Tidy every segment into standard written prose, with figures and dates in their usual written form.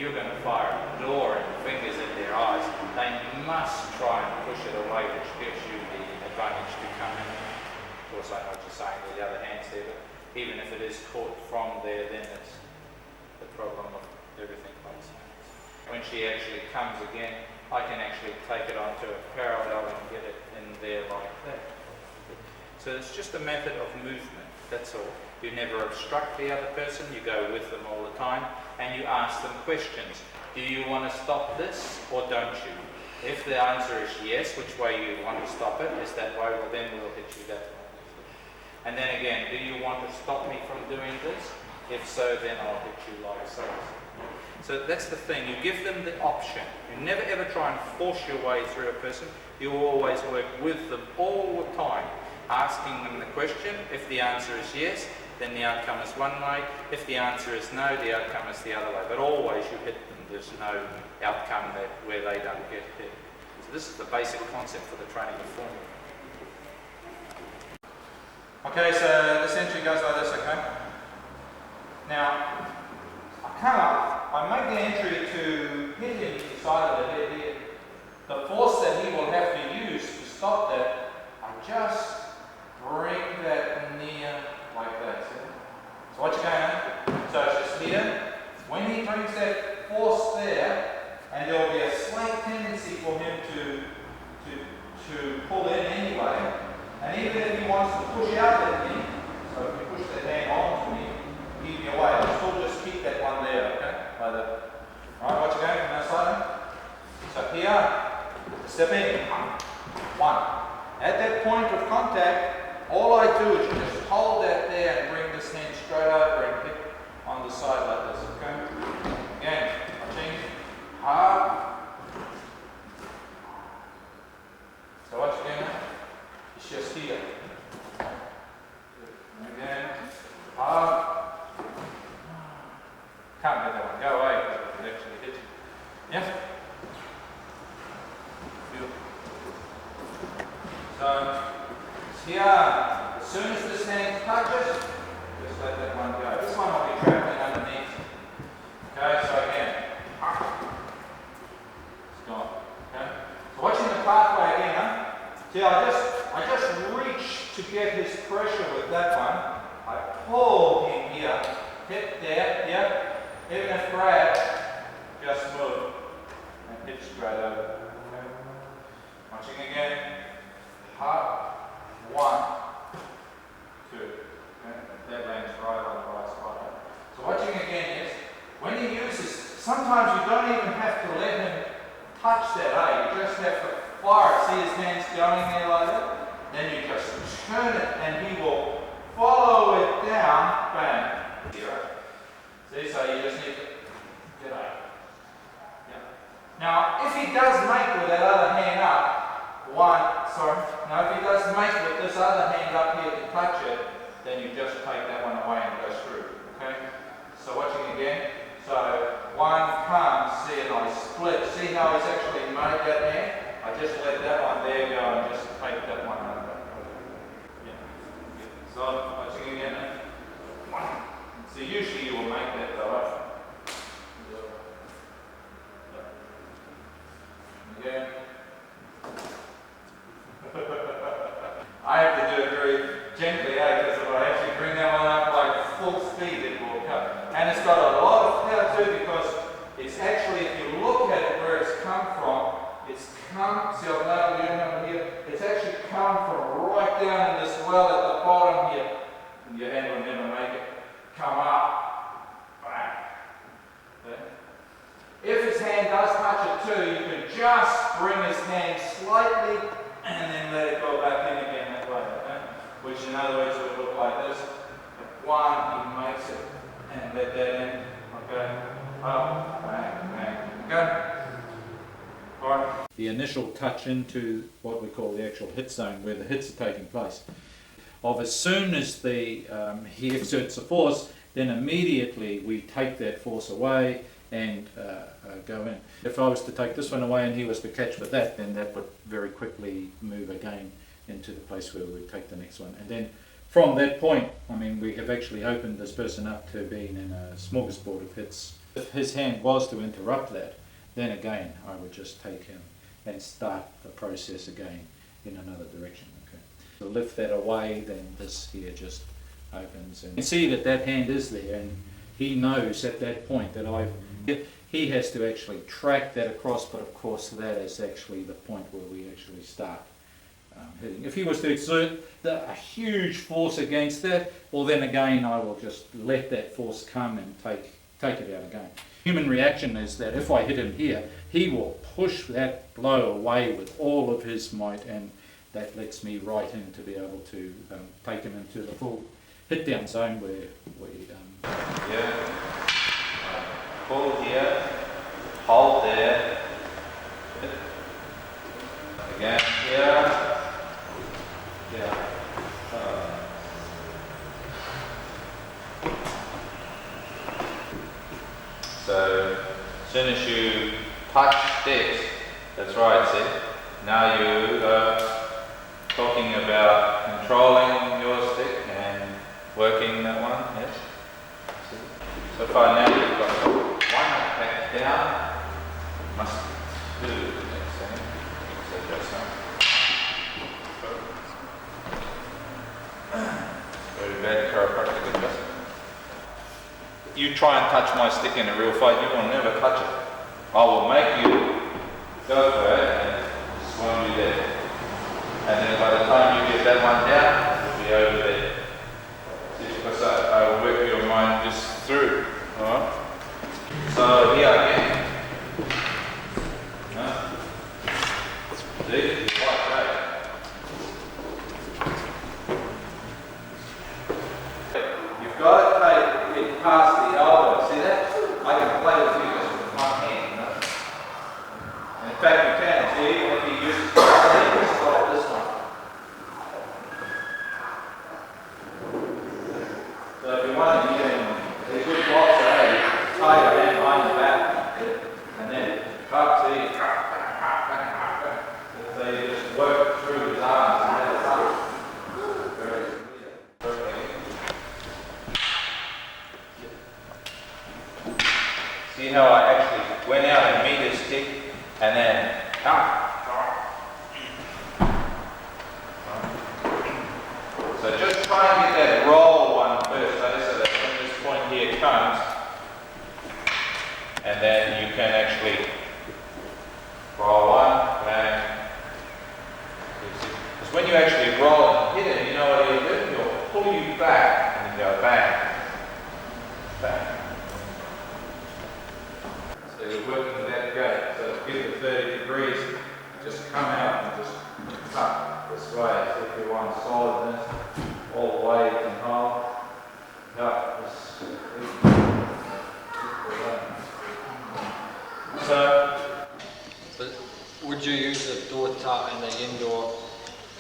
you're going to fire a door and fingers in their eyes, they must try and push it away, which gives you the advantage to come in. Of course, I know what you're saying with the other hands there, but even if it is caught from there, then it's the problem of everything else. When she actually comes again, I can actually take it onto a parallel and get it in there like that. So it's just a method of movement, that's all. You never obstruct the other person, you go with them all the time, and you ask them questions. Do you want to stop this or don't you? If the answer is yes, which way you want to stop it, is that way, well then we'll hit you that way. And then again, do you want to stop me from doing this? If so, then I'll hit you like so. So that's the thing, you give them the option. You never ever try and force your way through a person. You always work with them all the time, asking them the question. If the answer is yes, then the outcome is one way. If the answer is no, the outcome is the other way. But always you hit them. There's no outcome where they don't get hit. So this is the basic concept for the training of formula. Okay, so this entry goes like this, okay? Now, I come up, I make the entry to hit him to the side of the head here. The force that he will have to use to stop that, I just bring that near like that. See? So what you're going on? So it's just here. When he brings that force there, and there will be a slight tendency for him to pull in anyway, and even if he wants to push out at me, so if you push the hand onto me, keep me away, I'll still just keep that one there, okay? Like that. Alright, what you going from that side? So here, step in. One. At that point of contact, all I do is just hold that there and bring this hand straight over and hit on the side like this, okay? Again, watching. Hard. So what you're doing? It's just here. Again. Hard. Can't let that one go away because it actually hit you. Yeah? So, here, as soon as this hand touches, just let that one go. This one will be traveling underneath. Okay, so again, it's gone. Okay? So watching the pathway again, huh? See, I just reach to get his pressure with that one. I pull him here, hit there, yep. Even if grab, just move and hit straight over. Okay? Watching again. Hard. 1, 2. Okay? That lands right on the right spot. So watching again is, when he uses, sometimes you don't even have to let him touch that, you just have to fire it. See his hands going there like that? Then you just turn it and he will follow it down, bang. See, so you just need to get out. Yeah. Now, if he does make with that other hand up, if he does make with this other hand up here to touch it, then you just take that one away and go through. Okay? So watching again. So one comes, see, and I split. See how he's actually made that hand? I just let that one there go and just take that one over. Yeah. So watching again. So usually you will make that go up. Again. I have to do it very gently, because if I actually bring that one up like full speed, it will come. And it's got a lot of power too, because it's actually, if you look at it where it's come from, it's come, see I've nailed it over here, it's actually come from right down in this well at the bottom here. And your hand will never make it come up. Back. Okay. If his hand does touch it too, you can just bring his hand slightly and then let it go back in again that way, okay? Which in other words would look like this. One, he makes it and let that in, okay? Up, bang, bang, okay? Alright. The initial touch into what we call the actual hit zone, where the hits are taking place. As soon as he exerts a force, then immediately we take that force away and go in. If I was to take this one away and he was to catch with that, then that would very quickly move again into the place where we would take the next one. And then from that point, I mean, we have actually opened this person up to being in a smorgasbord of hits If his hand was to interrupt that, then again I would just take him and start the process again in another direction. Okay. So lift that away, then this here just opens, and you can see that that hand is there, and he knows at that point that he has to actually track that across, but of course that is actually the point where we actually start hitting. If he was to exert a huge force against that, well then again I will just let that force come and take it out again. Human reaction is that if I hit him here, he will push that blow away with all of his might, and that lets me right in to be able to take him into the full hit down zone where we pull here, hold there, hit. Again here, yeah. So as soon as you touch this, that's right, see? Now you are talking about controlling your stick and working that one, yes? So far now you've got one back down, must be two next thing. So just very bad chiropractic adjustment. You try and touch my stick in a real fight, you will never touch it. I will make you go for it and swing you there. And then by the time you get that one down, it'll be over there. See, because I will work your mind just through. Alright? So here again. See, it's quite great. You've got to take it past the elbow. See that? I can play with you just with one hand, you know? And in fact, you can. See, if you use it, just like this one. So if you want to, you can, a good boxer, tie your hand behind the back, and then cut, see, so you just work through his arms and then it's up. Very clear. See how I actually went out and meet his stick, and then so just try and get that roll one first, so that when this point here comes, and then you can actually roll one, bang. Because when you actually roll and hit it, you know what he'll do? He'll pull you back and you go bang, bang. So you're working that gate. So to give it 30 degrees, just come out and just cut this way. So if you want solidness, all the way you can hold. Cut this. So, but would you use the door tap in the indoor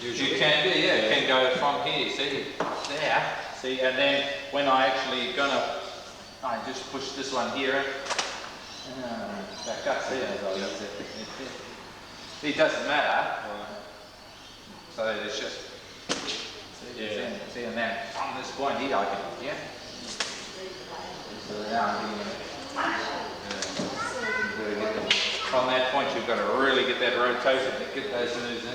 usually? you can do, yeah, you can go from here, see, there, see, and then when I actually I just push this one here, back up, see, it doesn't matter, so it's just, see, and then from this point here I can, yeah, so now I'm from that point you've got to really get that rotation to get those moves in.